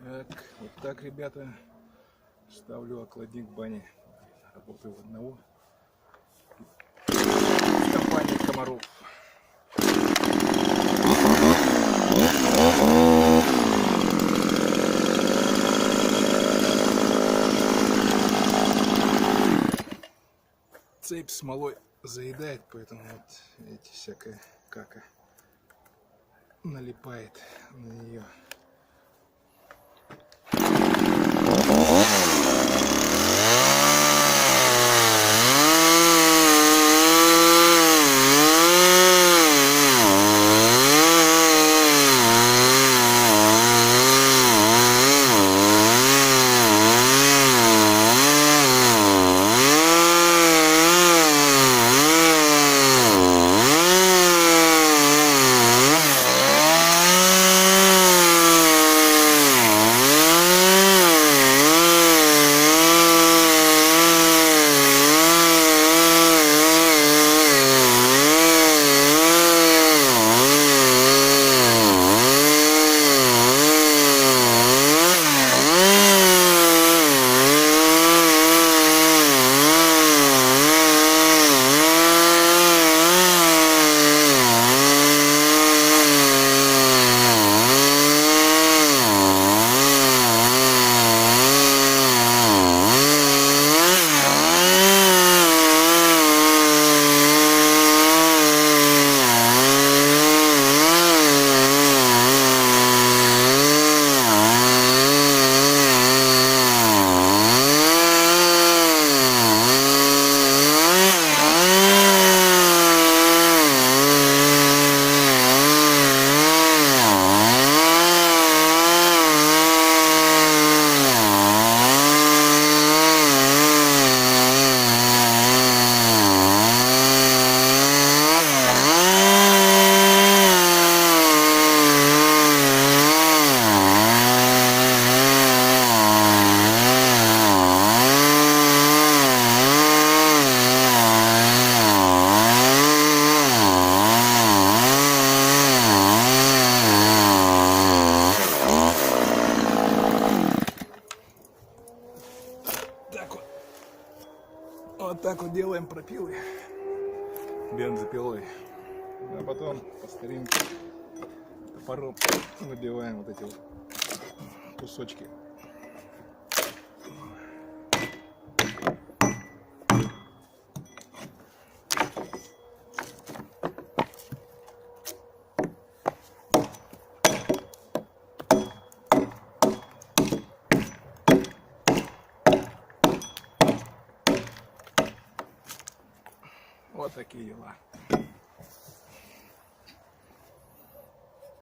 Так, вот так, ребята, ставлю окладник бани. Работаю в одного с компанией комаров. Цепь смолой заедает, поэтому вот эти всякая кака налипает на нее. Вот так вот делаем пропилы бензопилой, а потом по старинке топором выбиваем вот эти вот кусочки. Вот такие дела.